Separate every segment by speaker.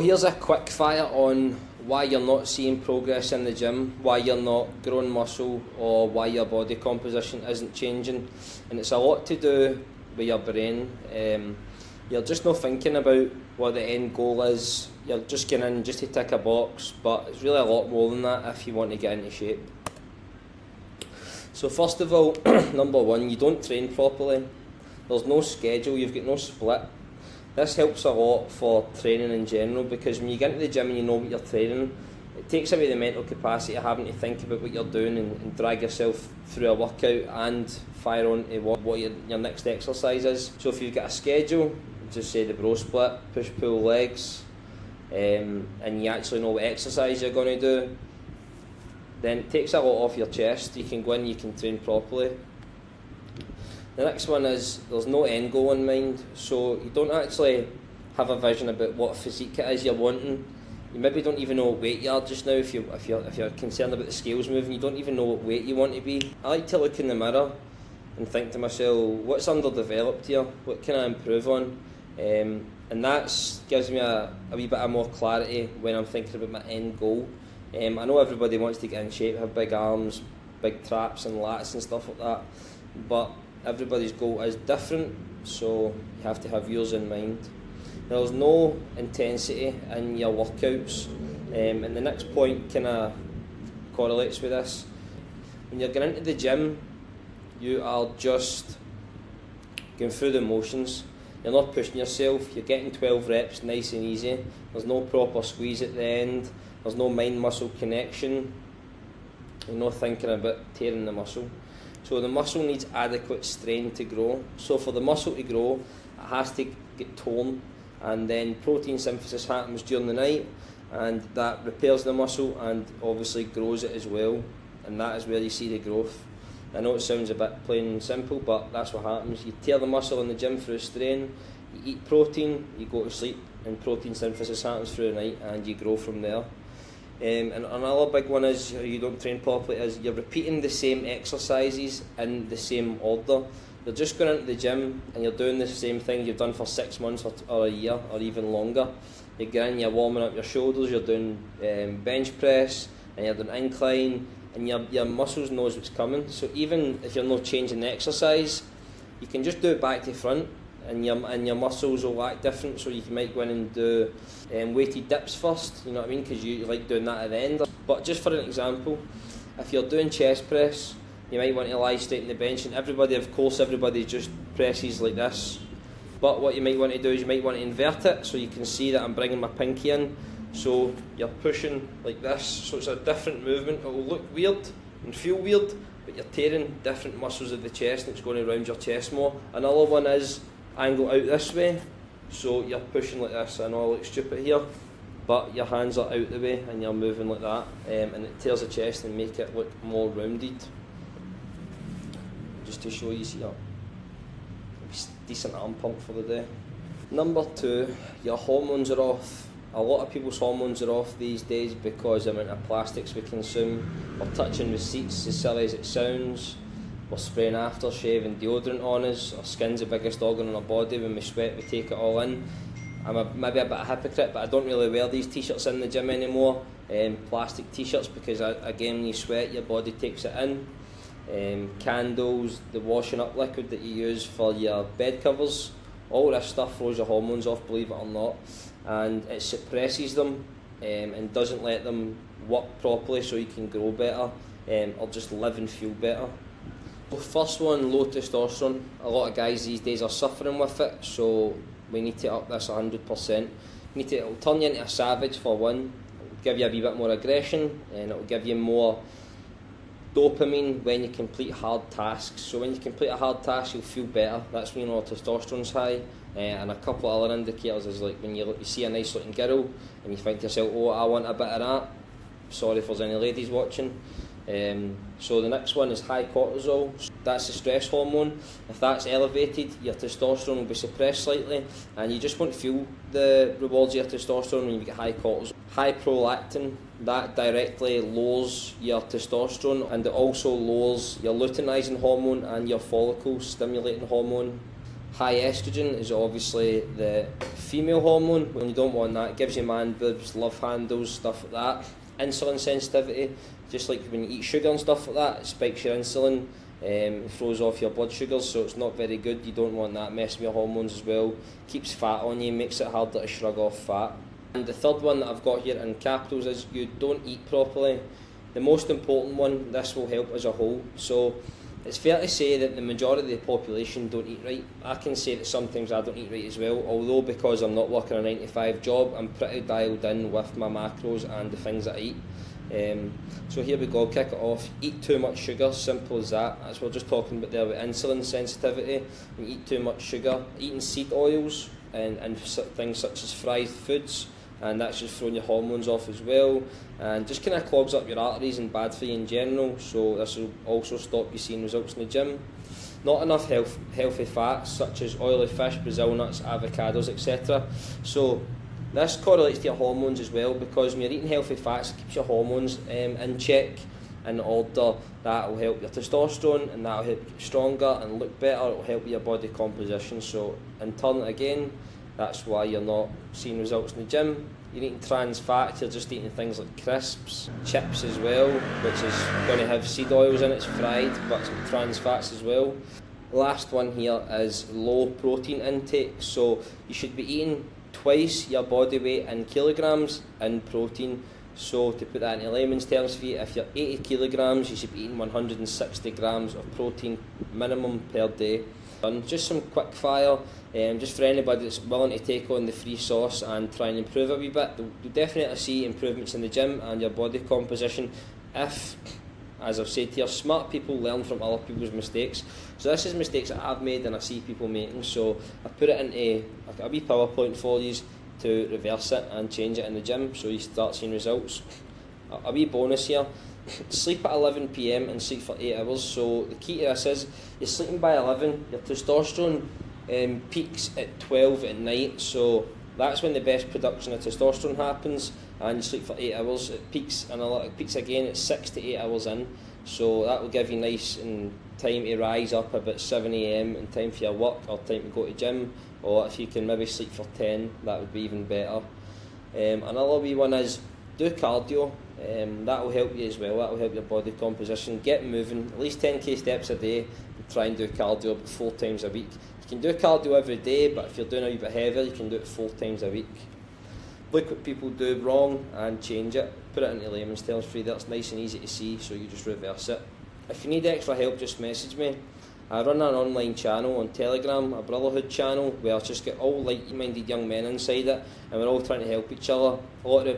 Speaker 1: Here's a quick fire on why you're not seeing progress in the gym, why you're not growing muscle, or why your body composition isn't changing. And it's a lot to do with your brain. You're just not thinking about what the end goal is. You're just getting in just to tick a box, but it's really a lot more than that if you want to get into shape. So first of all, number one, you don't train properly. There's no schedule, you've got no split. This helps a lot for training in general, because when you get into the gym and you know what you're training, it takes away the mental capacity of having to think about what you're doing and drag yourself through a workout and fire on to what your next exercise is. So if you've got a schedule, just say the bro split, push pull legs, and you actually know what exercise you're going to do, then it takes a lot off your chest. You can go in, you can train properly. The next one is there's no end goal in mind, so you don't actually have a vision about what physique it is you're wanting. You maybe don't even know what weight you are just now. If you're concerned about the scales moving, you don't even know what weight you want to be. I like to look in the mirror and think to myself, what's underdeveloped here? What can I improve on? And that gives me a wee bit of more clarity when I'm thinking about my end goal. I know everybody wants to get in shape, have big arms, big traps and lats and stuff like that, but everybody's goal is different, so you have to have yours in mind. There's no intensity in your workouts, and the next point kind of correlates with this. When you're going into the gym, you are just going through the motions. You're not pushing yourself, you're getting 12 reps nice and easy. There's no proper squeeze at the end, there's no mind-muscle connection, you're not thinking about tearing the muscle. So the muscle needs adequate strain to grow. So for the muscle to grow, it has to get torn, and then protein synthesis happens during the night, and that repairs the muscle and obviously grows it as well, and that is where you see the growth. I know it sounds a bit plain and simple, but that's what happens. You tear the muscle in the gym through strain, you eat protein, you go to sleep, and protein synthesis happens through the night, and you grow from there. And another big one is you don't train properly is you're repeating the same exercises in the same order. You're just going into the gym and you're doing the same thing you've done for 6 months or a year or even longer. You're getting, you're warming up your shoulders, you're doing bench press, and you're doing incline, and your muscles knows what's coming. So even if you're not changing the exercise, you can just do it back to front, and your muscles will act different. So you might go in and do weighted dips first, you know what I mean, because you like doing that at the end. But just for an example, if you're doing chest press, you might want to lie straight in the bench, and everybody just presses like this. But what you might want to do is you might want to invert it, so you can see that I'm bringing my pinky in. So you're pushing like this, so it's a different movement. It will look weird and feel weird, but you're tearing different muscles of the chest, and it's going around your chest more. Another one is angle out this way, so you're pushing like this. I know I look stupid here, but your hands are out the way and you're moving like that, and it tears the chest and make it look more rounded. Just to show you here, decent arm pump for the day. Number 2, your hormones are off. A lot of people's hormones are off these days because of the amount of plastics we consume. We're touching receipts, as silly as it sounds. We're spraying aftershave and deodorant on us. Our skin's the biggest organ on our body. When we sweat, we take it all in. I'm maybe a bit of a hypocrite, but I don't really wear these t-shirts in the gym anymore, plastic t-shirts, because again, when you sweat, your body takes it in. Candles, the washing up liquid that you use for your bed covers, all this stuff throws your hormones off, believe it or not, and it suppresses them and doesn't let them work properly so you can grow better or just live and feel better. The first one, low testosterone. A lot of guys these days are suffering with it, so we need to up this 100%. It'll turn you into a savage for one, it'll give you a wee bit more aggression, and it'll give you more dopamine when you complete hard tasks. So when you complete a hard task, you'll feel better. That's when you know testosterone's high. And a couple of other indicators is like when you see a nice looking girl and you think to yourself, oh, I want a bit of that. Sorry if there's any ladies watching. So the next one is high cortisol. That's the stress hormone. If that's elevated, your testosterone will be suppressed slightly, and you just won't feel the rewards of your testosterone when you get high cortisol. High prolactin, that directly lowers your testosterone, and it also lowers your luteinizing hormone and your follicle stimulating hormone. High estrogen is obviously the female hormone. When you don't want that, it gives you man boobs, love handles, stuff like that. Insulin sensitivity, just like when you eat sugar and stuff like that, it spikes your insulin, it throws off your blood sugars, so it's not very good. You don't want that messing with your hormones as well. Keeps fat on you, makes it harder to shrug off fat. And the third one that I've got here in capitals is you don't eat properly. The most important one, this will help as a whole. So it's fair to say that the majority of the population don't eat right. I can say that sometimes I don't eat right as well, although because I'm not working a 9 to 5 job, I'm pretty dialed in with my macros and the things that I eat. So here we go, kick it off. Eat too much sugar, simple as that. As we're just talking about there with insulin sensitivity. When you eat too much sugar, eating seed oils and things such as fried foods, and that's just throwing your hormones off as well, and just kind of clogs up your arteries and bad for you in general, so this will also stop you seeing results in the gym. Not enough healthy fats such as oily fish, Brazil nuts, avocados, etc. So this correlates to your hormones as well, because when you're eating healthy fats, it keeps your hormones in check, in order. That will help your testosterone, and that will help you get stronger and look better. It will help with your body composition, so in turn again, that's why you're not seeing results in the gym. You're eating trans fats, you're just eating things like crisps, chips as well, which is going to have seed oils in it, it's fried, but some trans fats as well. Last one here is low protein intake, so you should be eating twice your body weight in kilograms in protein. So to put that into layman's terms for you, if you're 80 kilograms, you should be eating 160 grams of protein minimum per day. And just some quick fire, just for anybody that's willing to take on the free sauce and try and improve a wee bit. You'll definitely see improvements in the gym and your body composition if, as I've said here, smart people learn from other people's mistakes. So this is mistakes that I've made and I see people making, so I put it into a wee PowerPoint for you to reverse it and change it in the gym so you start seeing results. A wee bonus here. Sleep at 11 PM and sleep for 8 hours. So the key to this is you're sleeping by 11, your testosterone peaks at 12 at night, so that's when the best production of testosterone happens, and you sleep for 8 hours. It peaks again at 6 to 8 hours in, so that will give you nice and time to rise up about 7 AM and time for your work or time to go to gym, or if you can maybe sleep for 10, that would be even better. Another wee one is do cardio. That will help you as well, that will help your body composition. Get moving, at least 10k steps a day, and try and do cardio about 4 times a week. You can do cardio every day, but if you're doing a wee bit heavier, you can do it 4 times a week. Look what people do wrong and change it. Put it into layman's terms for you. That's nice and easy to see, so you just reverse it. If you need extra help, just message me. I run an online channel on Telegram, a brotherhood channel, where I just get all like-minded young men inside it, and we're all trying to help each other.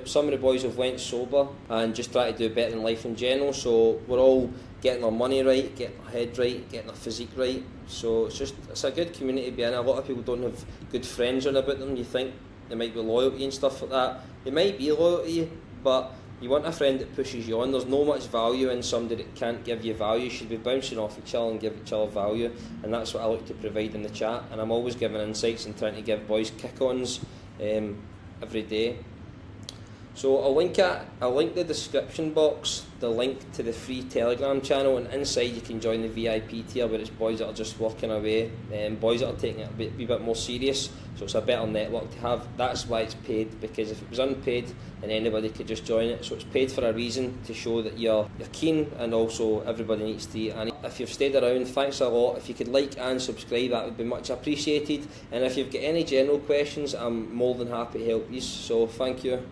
Speaker 1: Some of the boys have went sober and just try to do better in life in general, so we're all getting our money right, getting our head right, getting our physique right. So it's a good community to be in. A lot of people don't have good friends around about them. You think they might be loyal to you and stuff like that. They might be loyal to you, but you want a friend that pushes you on. There's no much value in somebody that can't give you value. You should be bouncing off each other and give each other value, and that's what I like to provide in the chat. And I'm always giving insights and trying to give boys kick-ons every day. So I'll link the description box, the link to the free Telegram channel, and inside you can join the VIP tier, where it's boys that are just working away, boys that are taking it a wee bit more serious, so it's a better network to have. That's why it's paid, because if it was unpaid, then anybody could just join it. So it's paid for a reason, to show that you're keen, and also everybody needs to eat. And if you've stayed around, thanks a lot. If you could like and subscribe, that would be much appreciated. And if you've got any general questions, I'm more than happy to help you. So thank you.